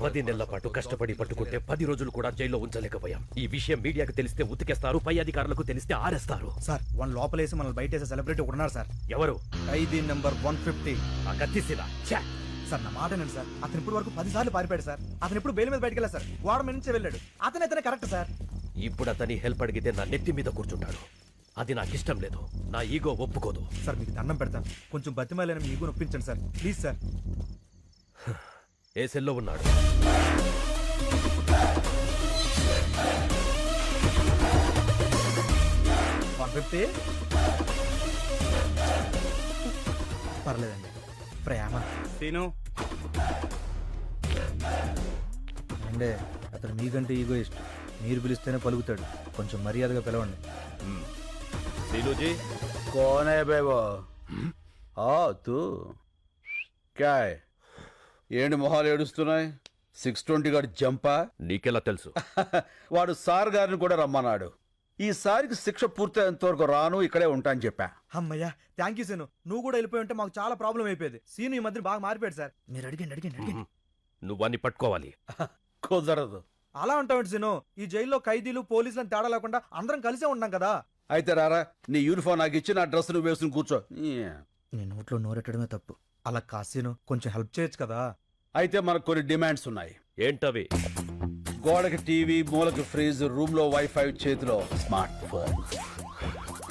10 నెలల పాటు కష్టపడి పట్టుకుంటే 10 రోజులు కూడా జైల్లో ఉంచలేకపోయాం. ఈ విషయం మీడియాకు తెలిస్తే ఉతికేస్తారు, పై అధికారులకు తెలిస్తే ఆరేస్తారు. సార్ వన్ లోపలేసి మనల్ని బయటేసే సెలబ్రిటీ ఉన్నారు సార్. ఎవరు? ఖైదీ నెంబర్ 150. ఆ కత్తిసిలా. సార్ నా మాట నేను సార్, అతను ఇప్పుడు వరకు 10 సార్లు పారిపోయాడు సార్. అతను ఇప్పుడు బెయిల్ మీద బయటకు వెళ్ళారు సార్, గోడ మీద నుంచే వెళ్ళాడు. అతనే కరెక్ట్ సార్. ఇప్పుడు అతని హెల్ప్ అడిగితే నా నెత్తి మీద కూర్చుంటాడు. అది నాకు ఇష్టం లేదు, నా ఈగో ఒప్పుకోదు. సార్ మీకు దండం పెడతాను, కొంచెం బతిమాలని మీ ఈగో నొప్పించండి సార్, ప్లీజ్ సార్. ఏ సెల్లో ఉన్నాడు? పర్లేదండి. ప్రేమ సీను అంటే అతను మీకంటే ఈగో ఇష్టం. మీరు పిలిస్తేనే పలుకుతాడు, కొంచెం మర్యాదగా పిలవండి. सीनूजी कौन है बे वो? तू क्या है? ఏంటి మొహాలు ఏడుస్తున్నాయి? 620 గారి జంపా? నీకెలా తెలుసు? వాడు సార్ గారిని కూడా రమ్మన్నాడు. ఈసారికి శిక్ష పూర్తయ్యేంత వరకు రాను, ఇక్కడే ఉంటా అని చెప్పా. అమ్మయ్యా థ్యాంక్ యూ సీను. నువ్వు కూడా వెళ్ళిపోయి ఉంటే మాకు చాలా ప్రాబ్లం అయిపోయేది. సీను ఈ మధ్య బాగా మారిపోయాడు సార్. మీరు అడిగండి. నువ్వన్నీ పట్టుకోవాలి. కుదరదు. అలా ఉంటావు సీను. ఈ జైల్లో ఖైదీలు పోలీసులను తేడా లేకుండా అందరం కలిసే ఉన్నాం కదా. అయితే రారా, నీ యూనిఫామ్ నాకు ఇచ్చి నా డ్రెస్ నువ్వు వేసుకుని కూర్చో. నీ నోట్లో నోరెట్టడమే తప్పు. అలా కాసీను కొంచెం హెల్ప్ చేయొచ్చు కదా. అయితే మనకు కొన్ని డిమాండ్స్ ఉన్నాయి. ఏంటవి? గోడకి టీవీ, మూలకి ఫ్రిజ్, రూమ్ లో వైఫై, చేతిలో స్మార్ట్ ఫోన్.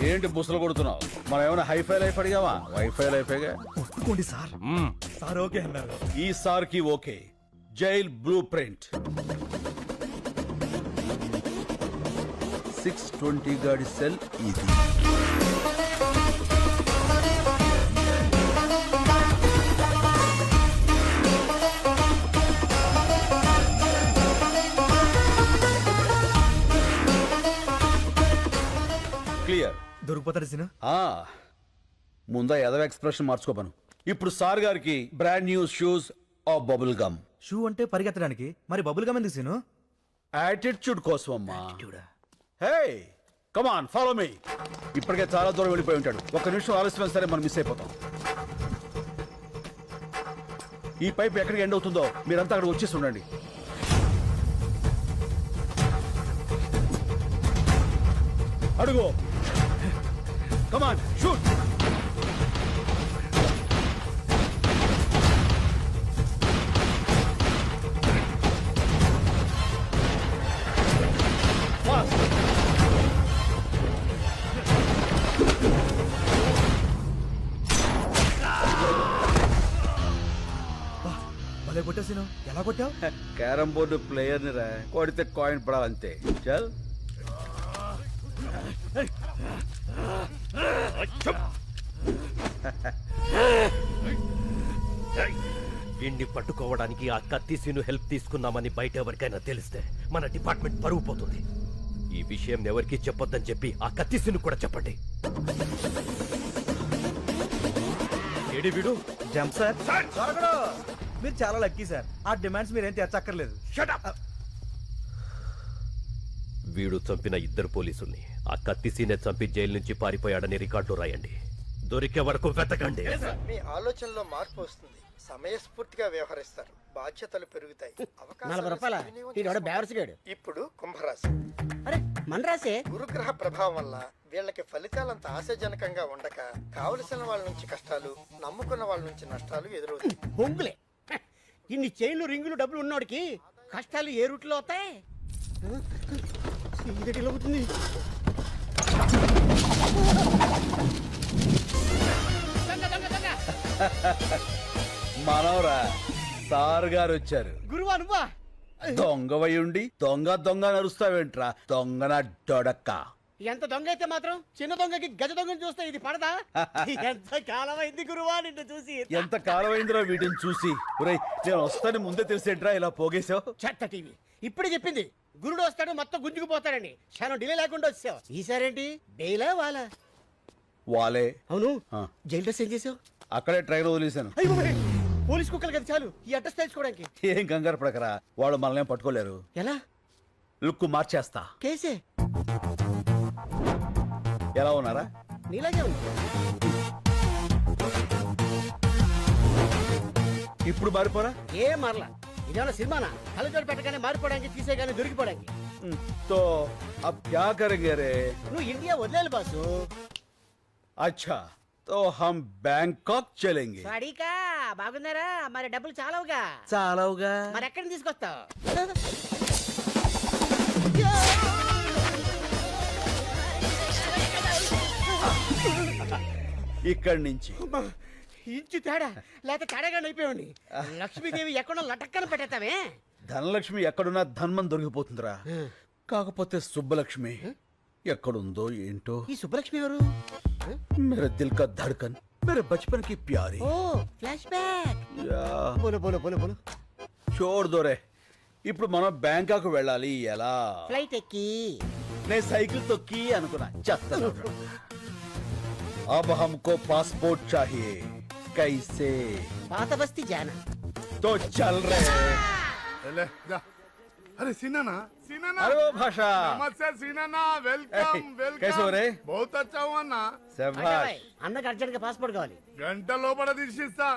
ఏంటి బుసలు కొడుతున్నావు? మనం ఏమైనా హైఫై లైఫ్ అడిగావా? వైఫై లైఫేగా. ఒప్పుకోండి సార్. సార్ ఓకే అన్నారు. ఈ సార్ కి ఓకే. Jail blue print. 620 గాడి సెల్ ఇది. క్లియర్. దొరికిపోతాడు సీను. ముందా ఎదవ ఎక్స్ప్రెషన్ మార్చుకోపను. ఇప్పుడు సార్ గారికి brand new shoes of bubble gum. Shoe అంటే పరిగెత్తడానికి, మరి బబుల్ గమ్ ఎందుకు సీను? యాటిట్యూడ్ కోసం అమ్మా. Hey come on follow me. ఇప్పటికే చాలా దూరం వెళ్ళిపోయి ఉంటాడు. ఒక్క నిమిషం ఆలస్యమైన సరే మనం మిస్ అయిపోతాం. ఈ పైప్ ఎక్కడికి ఎండ్ అవుతుందో మీరంతా అక్కడ వచ్చేసి ఉండండి. అడుగు. Come on shoot. కొట్టేసిను. ఎలా కొట్టావు? క్యారం బోర్డు ప్లేయర్ ని రా, కొడితే కాయిన్ పడాలంతే. చల్. వీణ్ణి పట్టుకోవడానికి ఆ కత్తిసీను హెల్ప్ తీసుకున్నామని బయట ఎవరికైనా తెలిస్తే మన డిపార్ట్మెంట్ పరువు పోతుంది. ఈ విషయం ఎవరికి చెప్పొద్దని చెప్పి ఆ కత్తిసీను కూడా చెప్పండి. ఏడి వీడు? Jump sir. మీరు చాలా లక్కీ సార్. ఆ డిమాండ్స్ మీరేం తీర్చక్కర్లేదు. వీడు చంపిన 2 పోలీసుల్ని ఆ కత్తిసీనే చంపి జైలు నుంచి పారిపోయాడని రికార్డు రాయండి. దొరికే వరకు వెతకండి. మీ ఆలోచనలో మార్పు వస్తుంది. సమయస్ఫూర్తిగా వ్యవహరిస్తారు. బాధ్యతలు పెరుగుతాయి. 40 రూపాయల. ఇప్పుడు కుంభరాశి. అరే మన రాసే. గురుగ్రహ ప్రభావం వల్ల వీళ్ళకి ఫలితాలంత ఆశాజనకంగా ఉండక కావలసిన వాళ్ళ నుంచి కష్టాలు, నమ్ముకున్న వాళ్ళ నుంచి నష్టాలు ఎదురవుతాయి. బొంగులే. ఇన్ని చైన్లు, రింగులు, డబ్బులు ఉన్నోడికి కష్టాలు ఏ రూట్లో అవుతాయి? అవుతుంది. మనవరా, సార్ గారు వచ్చారు. గురువా నువ్వా? దొంగవై ఉండి దొంగ దొంగ నరుస్తావేంట్రా దొంగన డొడక్క. ఎంత దొంగ అయితే మాత్రం చిన్న దొంగకి గజ దొంగని చూస్తే ఇది పడదా? ఎంత కాలమైంది గురువా నిన్ను చూసి. ఎంత కాలమైందిరా వీటిని చూసి. ఒరేయ్, నేను వస్తాను ముందే తెలిసేట్రా ఇలా పోగేశావు. చెత్త టీవీ ఇప్పుడే చెప్పింది. గురుడు వస్తాడు మొత్తం గుంజుకుపోతాడని. క్షణం డిలే లేకుండా వచ్చావు. ఈసారేంటి బెయిలా వాలా? వాలే అవును ఆ. జైలు డ్రెస్ ఏం చేసావు? అక్కడే ట్రైన్ వదిలేశాను. అయ్యో బాబోయ్, పోలీస్ కుక్కలు కదా చాలు ఈ అడ్రస్ తెలుసుకోవడానికి. ఏం కంగారు పడకరా, వాళ్ళు మనల్ని పట్టుకోలేరు. ఎలా? లుక్ మార్చేస్తా. కేసే ఎలా ఉన్నారా? నీలాగే ఉంది. ఇప్పుడు మారిపోరా? ఏ మరలా ఇదేమన్నా సినిమానా? కళ్ళజోడు పెట్టగానే మారిపోవడానికి, తీసేగానే దొరికిపోవడానికి. तो अब क्या करेंगे रे? నువ్వు ఇండియా వదిలేయాలి బాసు. अच्छा तो हम बैंकॉक चलेंगे. సాడీకా బాగున్నారా? మరి డబ్బులు చాలవుగా. చాలవుగా. మరి ఎక్కడ తీసుకొస్తావు? ఇక్కడి నుంచి ఇంచు తేడా లేక తేడాగా అయిపోయాడు. లక్ష్మీదేవి ఎక్కడో లటక్కన పెట్టేస్తావే. ధనలక్ష్మి ఎక్కడున్నా ధన్మం దొరికిపోతుందిరా. కాకపోతే సుబ్బలక్ష్మి ఎక్కడుందో ఏంటో. ఈ సుబ్బలక్ష్మి ఎవరు? मेरे दिल का धड़कन, मेरे बचपन की प्यारी. ఓ ఫ్లాష్ బ్యాక్. యా, బోలో బోలో బోలో బోలో. చూడు దొరే, ఇప్పుడు మనం బ్యాంకాక్ వెళ్ళాలి. ఎలా? ఫ్లైట్ ఎక్కి. నేను సైకిల్ తొక్కి అనుకున్నా. చేస్తాను. अब हमको पासपोर्ट चाहिए. कैसे? పాత బస్తీ జానా. तो चल रहे. ले, जा। अरे सीनाना सीनाना अरे वो भाषा. नमस्ते सीनाना वेलकम ए, वेलकम कैसे हो रे? बहुत अच्छा हुआ ना శభాష్. అన్నకు అర్జెంట్ గా పాస్పోర్ట్ కావాలి. గంట లోపల తీసిస్తా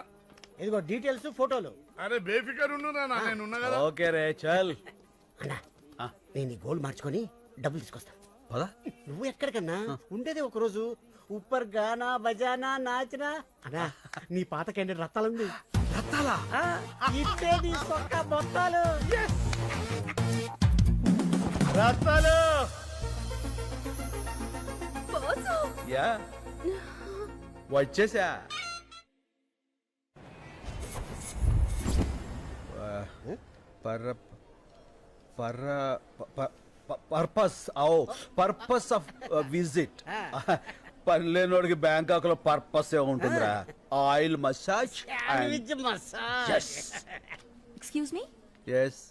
ఇదిగో డీటెయిల్స్, ఫోటోలు. అరే బేఫికర్ ఉండురా నా నేను ఉన్నా కదా ఓకే రే, చల్. అన్నా ఆ. నేను ఈ గోల్డ్ మార్చుకొని డబ్బులు తీసుకొస్తా. పద. నువ్వు ఎక్కడికన్నా ఉండేది ఒక రోజు. ఉప్పర్ గానా బజానా నాచనా. అన్నా నీ పాత క్యాండిడేట్ రత్తాలుంది. రత్తాలా? ఇట్టే నీ సొక్క మొత్తాలు. రత్తాలు. యా, వచ్చేసా. పర్ పర్ పర్పస్ आओ పర్పస్ ఆఫ్ విజిట్. పనిలేనోడికి బ్యాంకాక్ లో పర్పస్ ఏ ఉంటుందిరా. Oil massage sandwich massage. Excuse me. Yes.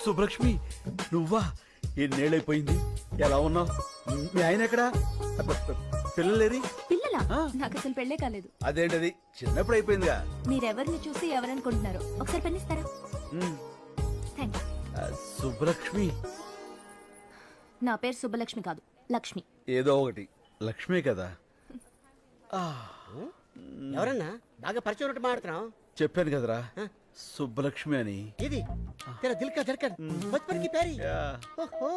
Subbalakshmi, నువ్వా? ఎన్నేళ్ళైపోయింది. ఎలా ఉన్నావు? మీ ఆయన ఎక్కడా? పిల్లలేరి? పిల్లలా? ఆ. నాకు అసలు పెళ్ళే కాలేదు. అదేంటది, చిన్నప్పుడు అయిపోయిందిగా. మీరెవరిని చూసి ఎవరనుకుంటున్నారు? ఒకసారి పెన్నిస్తారా? Thank you. సుబ్బలక్ష్మి నా పేరు సుబ్బలక్ష్మి కాదు, లక్ష్మి. ఏదో ఒకటి, లక్ష్మే కదా. ఎవరన్నా బాగా పరిచయం ఉన్నట్టు మాట్లాడుతున్నావు? చెప్పాను కదరా, సుబ్బలక్ష్మి అని. ఇది తెరా దిల్ కా ధడ్కన్ బచ్పన్ కి ప్యారీ. ఓహో,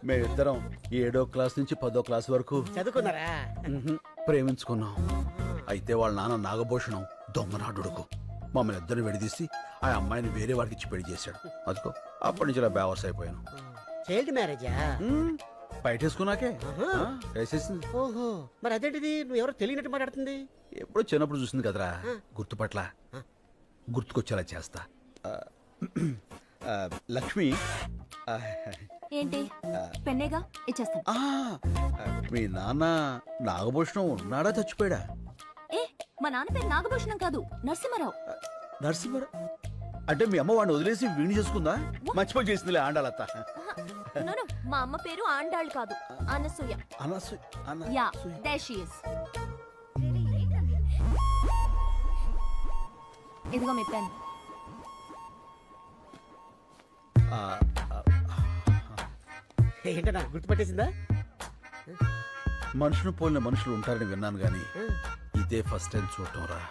మేమిద్దరం 7వ క్లాస్ నుంచి 10వ క్లాస్ వరకు చదువుకున్నారా? ప్రేమించుకున్నాం. అయితే వాళ్ళ నాన్న నాగభూషణం దొంగనాడుడుకు మమ్మల్ని ఇద్దరు విడదీసి ఆ అమ్మాయిని వేరే వాడికి ఇచ్చి పెళ్లి చేశాడు. అదిగో అప్పటి నుంచి ఇలా బేవర్స్ అయిపోయాను. చైల్డ్ మ్యారేజా? బయటేసుకున్నాకే వేసేసింది. ఓహో, మరి అదేంటిది నువ్వు ఎవరో తెలియనట్టు మాట్లాడుతుంది? ఎప్పుడో చిన్నప్పుడు చూసింది కదరా, గుర్తుపట్ల. గుర్తుకొచ్చేలా చేస్తా. లక్ష్మి, ఏంటి పెన్నేగా ఇచ్చేస్తాను. మీ నాన్న నాగభూషణం ఉన్నాడా చచ్చిపోయాడా? ఏ మా నాన్న పేరు నాగభూషణం కాదు, నరసింహారావు. నరసింహరావు అంటే మీ అమ్మ వాడిని వదిలేసి వీణి చేసుకుందా? మర్చిపోయి చేసిందిలే ఆండాలత్త. No, no, మా అమ్మ పేరు ఆండాళ్ళు కాదు, Anasuya. Yeah, there she is. ఇదిగో మీ పెన్. ఏంటన్నా గుర్తుపట్టేసిందా? మనుషులు పోలిన మనుషులు ఉంటారని విన్నాను గాని ఇదే ఫస్ట్ టైం చూడటం రా.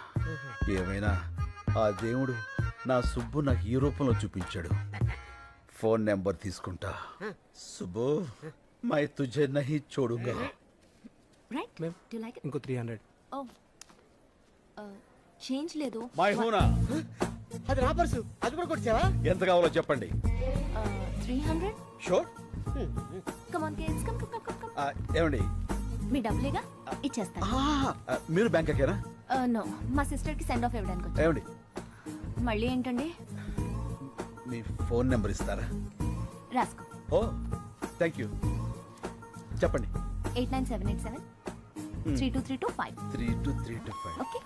ఏమైనా ఆ దేవుడు నా సుబ్బు నాకు ఈ రూపంలో చూపించాడు. ఫోన్ నెంబర్ తీసుకుంటా. సుబ్బు, మై తుజే నహీ చూడుగా. Right, do you like it? ఇంకో 300. ఓ చేంజ్ లేదు. మై హూనా. అది నా పర్సు, అది కూడా కొట్టావా? ఎంత కావాలో చెప్పండి. 300. Sure. Come on kids, come come come come. ఏమండి, మీ డబ్బులేగా ఇచ్చేస్తాను. మీరు బ్యాంకాకేనా? నో, మా సిస్టర్ కి సెండ్ ఆఫ్ ఇవ్వడానికి వచ్చాను. ఏమండి, మళ్ళీ ఏంటండి? మీ ఫోన్ నెంబర్ ఇస్తారా? రాసుకో. ఓ థ్యాంక్ యూ. చెప్పండి. 89787 32325. 32325. ఓకే.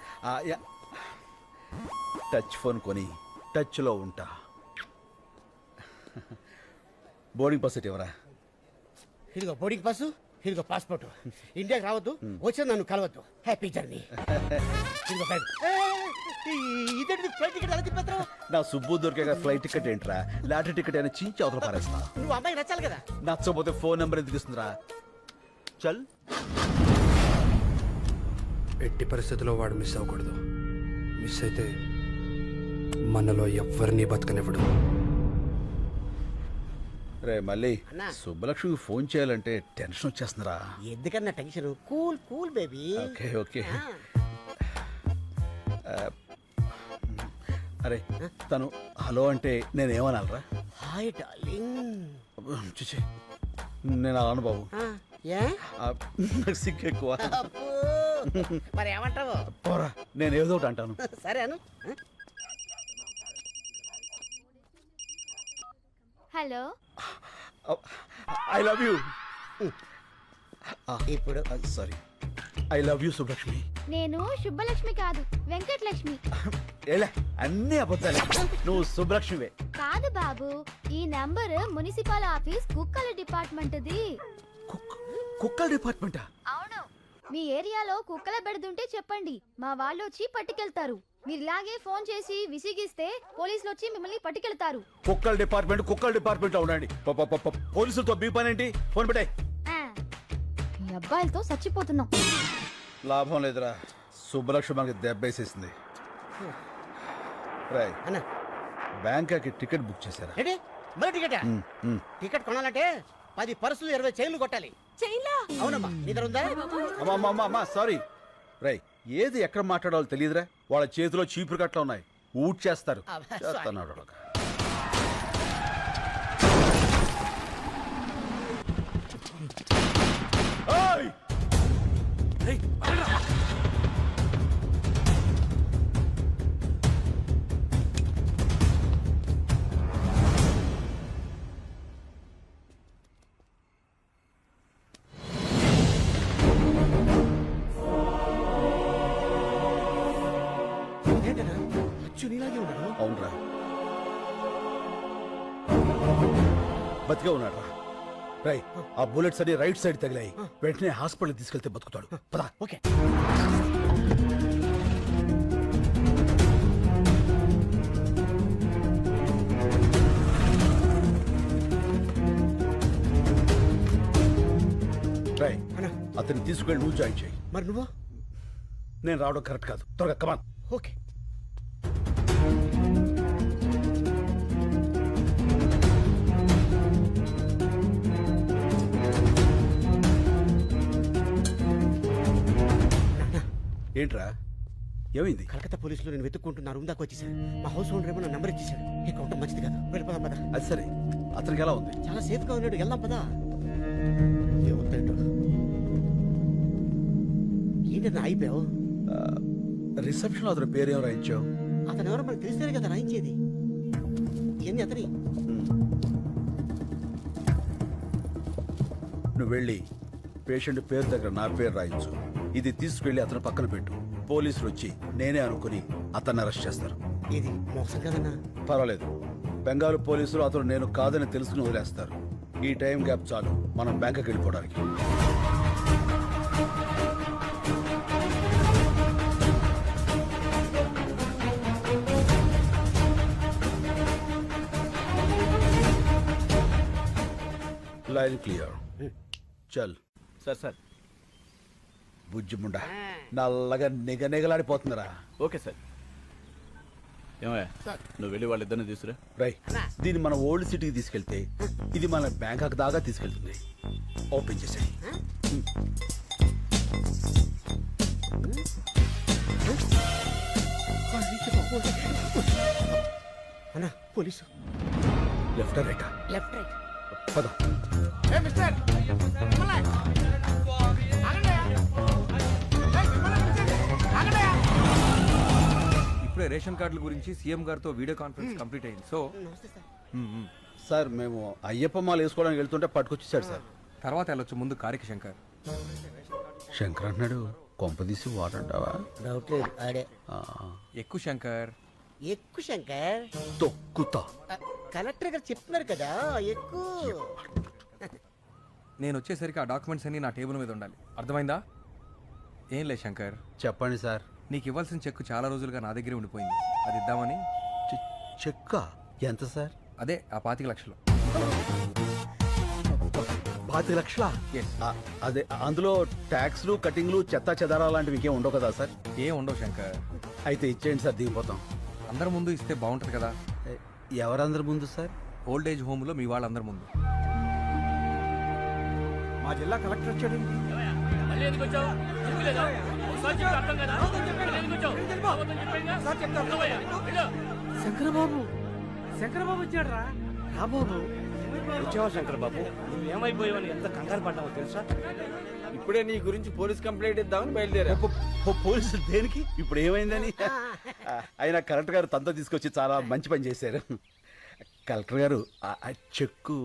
టచ్ ఫోన్ కొని టచ్లో ఉంటా. బోర్డింగ్ పాస్ సెట్ ఎవరా? ఇదిగో బోర్డింగ్ పాసు, ఇదిగో పాస్పోర్ట్. ఇండియాకి రావద్దు, వచ్చి నన్ను కలవద్దు. Happy journey. ఇదిగో బ్యాగ్. ఇదేంటి ఫ్లైట్ టికెట్ ఎలా తిప్పేస్తావు? నా సుబ్బు దొరికే ఫ్లైట్ టికెట్ ఏంట్రా? లాటరీ టికెట్ అయినా చించి అవతల పారేస్తా. నువ్వు అమ్మాయికి నచ్చాలి కదా. నచ్చకపోతే ఫోన్ నెంబర్ ఎందుకు ఇస్తుందిరా? చల్. ఎట్టి పరిస్థితుల్లో వాడు మిస్ అవ్వకూడదు. మిస్ అయితే మనలో ఎవ్వరినీ బతకనివ్వడు. రే మళ్ళీ అన్నా. సుబ్బలక్ష్మికి ఫోన్ చేయాలంటే టెన్షన్ వచ్చేస్తుందిరా. ఎందుకన్నా tension? Cool cool baby. Okay okay. అరే తను హలో అంటే నేనేమనాలరా? Hi darling. చూసి నేను అలాను బాబు. ఏ నాకు సిగ్గు ఎక్కువ. అబ్బో. మరి ఏమంటావు? పోరా, నేను ఏదో ఒకటి అంటాను. సరే అను. Hello, I love you. ఇప్పుడు sorry, I love you Subbalakshmi. నేను శుభలక్ష్మి కాదు, వెంకటలక్ష్మి. ఏలే అన్ని అబద్ధాలే. నువ్వు సుబ్బలక్ష్మివే. కాదు బాబు, ఈ నంబర్ మున్సిపల్ ఆఫీస్ కుక్కల డిపార్ట్మెంట్ది. కుక్కల డిపార్ట్మెంటా? అవును, మీ ఏరియాలో కుక్కల బెడదుంటే చెప్పండి, మా వాళ్ళు వచ్చి పట్టుకెళ్తారు. మీరు ఇలాగే ఫోన్ చేసి విసిగిస్తే పోలీసులు వచ్చి మిమ్మల్ని పట్టుకెళ్తారు. కుక్కల డిపార్ట్మెంట్ లో ఉండండి. పోలీసులతో మీ పని ఏంటి? ఫోన్ పెట్టాయి. మీ అబ్బాయిలతో చచ్చిపోతున్నాం. లాభం లేదురా, సుబ్బలక్ష్మి మనకి దెబ్బేసేసింది. రాయ్ అన్న బ్యాంకాకి టికెట్ బుక్ చేశారా? ఏంటి మరి టికెట్? టికెట్ కొనాలంటే 10 పర్సులు 20 చైన్లు కొట్టాలి. చైన్లా? అవునమ్మా, నీ దగ్గర ఉందా? అమ్మా సారీ. రై ఏది ఎక్కడ మాట్లాడాలో తెలియదురా. వాళ్ళ చేతిలో చీపురు కట్ల ఉన్నాయి, ఊట్ చేస్తారు. అబ్బా, చేస్తున్నాడు వాడు. ఏయ్! ఏంటన్నా అచ్చు నీలాగే ఉన్నాడు. అవునరా, బతికే ఉన్నాడు రా. రై ఆ బుల్లెట్స్ అన్ని రైట్ సైడ్ తగిలాయి. వెంటనే హాస్పిటల్ తీసుకెళ్తే బతుకుతాడు. పదా. ఓకే. రై అన్నా అతన్ని తీసుకెళ్ళి నువ్వు జాయిన్ చేయి. మరి నువ్వు? నేను రావడం కరెక్ట్ కాదు. త్వరగా కమాన్. ఓకే. ఏంట్రా ఏమైంది? కలకత్తా పోలీసులు నేను వెతుక్కుంటున్నా రూమ్ దాకా వచ్చేసాడు. మా హౌస్ ఓనర్ ఏమో నా నంబర్ ఇచ్చేసాడు. ఇక ఉండటం మంచిది కాదు. వెళ్ళిపోదాం పదా. అది సరే, అతనికి ఎలా ఉంది? చాలా సేఫ్ గా ఉన్నాడు. వెళ్దాం పదా. ఏమవుతాడు? ఏంటన్నా అయిపోయావు? రిసెప్షన్ అతని పేరేం రాయించావు? అతను ఎవరో మనకు తెలిస్తేనే కదా రాయించేది. ఏంది అతని? నువ్వు వెళ్ళి పేషెంట్ పేరు దగ్గర నా పేరు రాయించు. ఇది తీసుకెళ్లి అతని పక్కన పెట్టు. పోలీసులు వచ్చి నేనే అనుకుని అతన్ని అరెస్ట్ చేస్తారు. ఇది మోసం కదన్నా. పర్వాలేదు, బెంగాల్ పోలీసులు అతను నేను కాదని తెలుసుకుని వదిలేస్తారు. ఈ టైం గ్యాప్ చాలు మనం బ్యాంకుకి వెళ్ళిపోవడానికి. Line clear. చల్. సార్ బుజ్జిముండా నల్లగా నిగనిగలాడిపోతుందిరా. Okay sir. ఏమయ్యా నువ్వు వెళ్ళి వాళ్ళిద్దరిని తీసుకురా. రై దీన్ని మన ఓల్డ్ సిటీకి తీసుకెళ్తే ఇది మన బ్యాంకాక్ దాకా తీసుకెళ్తుంది. ఓపెన్ చేసాయి. అన్నా police. Left right? Left right. పద. ఇప్పుడే రేషన్ కార్డుల గురించి సీఎం గారితో వీడియో కాన్ఫరెన్స్ కంప్లీట్ అయింది. సో నమస్తే సార్. సార్ మేము అయ్యప్ప మాల వేసుకోవడానికి వెళ్తుంటే పట్టుకొచ్చేసాడు సార్. తర్వాత వెళ్ళొచ్చు, ముందు కారికి శంకర్. శంకర్ అన్నాడు, కొంపదీసి వాడంటావా? డౌట్ లేదు, ఆడే. ఎక్కువ శంకర్. ఎక్కువ శంకర్. తొక్కుతా. కలెక్టర్ గారు చెప్తున్నారు కదా ఎక్కువ. నేను వచ్చేసరికి ఆ డాక్యుమెంట్స్ అన్నీ నా టేబుల్ మీద ఉండాలి, అర్థమైందా? ఏం లేదు శంకర్, చెప్పండి సార్. నీకు ఇవ్వాల్సిన చెక్కు చాలా రోజులుగా నా దగ్గరే ఉండిపోయింది, అది ఇద్దామని. చెక్కా? ఎంత సార్? అదే ఆ 25 లక్షలు. 25 లక్షలా? Yes. అదే అందులో ట్యాక్స్లు కటింగ్లు చెత్త చెదారా లాంటివి ఇంకేం ఉండవు కదా సార్? ఏం ఉండవు శంకర్, అయితే ఇచ్చేయండి సార్, దిగిపోతాం. అందరి ముందు ఇస్తే బాగుంటుంది కదా. ఎవరందరి ముందు సార్? ఓల్డ్ ఏజ్ హోమ్లో మీ వాళ్ళందరి ముందు. మా జిల్లా కలెక్టర్ వచ్చాడండి. శంకరబాబు, శంకరబాబు వచ్చాడు రా. బాబు వచ్చావా శంకర్ బాబు? ఏమైపోయావని ఎంత కంగారు పడ్డావో తెలుసా? ఇప్పుడే నీ గురించి పోలీస్ కంప్లైంట్ ఇద్దామని బయలుదేరా. పోలీసులు దేనికి? ఇప్పుడు ఏమైందని? అయినా కలెక్టర్ గారు తనతో తీసుకొచ్చి చాలా మంచి పని చేశారు. కలెక్టర్ గారు ఆ చెక్కు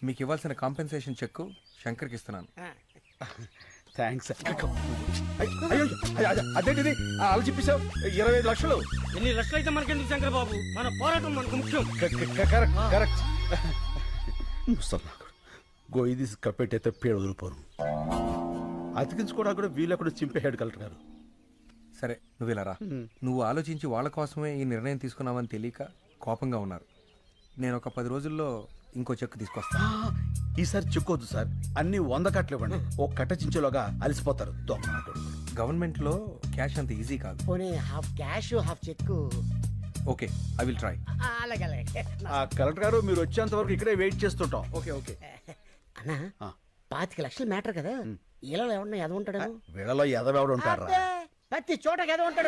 మీకు ఇవ్వాల్సిన కాంపెన్సేషన్ చెక్కు శంకర్కి ఇస్తున్నాను. థ్యాంక్స్. అయ్యో అదేంటిది అలా చెప్పేశావు? 25 లక్షలు. ఎన్ని లక్షలు అయితే మనకెందుకు శంకరబాబు, మన పోరాటం మనకు ముఖ్యం. Correct correct. ముసల్లాకుడు గొయ్యి తీసి కప్పెట్టయితే పేడ వదిలిపోరు. అతికించుకోవడానికి కూడా వీళ్ళక్కడ చింపేశాడు కలెక్టర్ గారు. సరే నువ్వు ఇలా రా. నువ్వు ఆలోచించి వాళ్ళ కోసమే ఈ నిర్ణయం తీసుకున్నావని తెలియక కోపంగా ఉన్నారు. నేను ఒక 10 రోజుల్లో ఇంకో చెక్కు తీసుకొస్తా. ఈసారి చెక్కొద్దు సార్, అన్ని 100 కట్టలు ఇవ్వండి. ఓ కట్ట చించేలోగా అలసిపోతారు దొంగ. గవర్నమెంట్లో క్యాష్ అంత ఈజీ కాదు. పోనీ half cash half cheque. Okay, I will try. అలాగే అలాగే. కలెక్టర్ గారు మీరు వచ్చేంత వరకు ఇక్కడే వెయిట్ చేస్తుంటాం. Okay okay. అన్నా 25 లక్షలు మ్యాటర్ కదా, ఇలా ఎవరన్నా ఎద ఉంటాడు? వీళ్ళలో ఎదవెవడు ఉంటారా? ప్రతి చోట ఎద ఉంటాడు.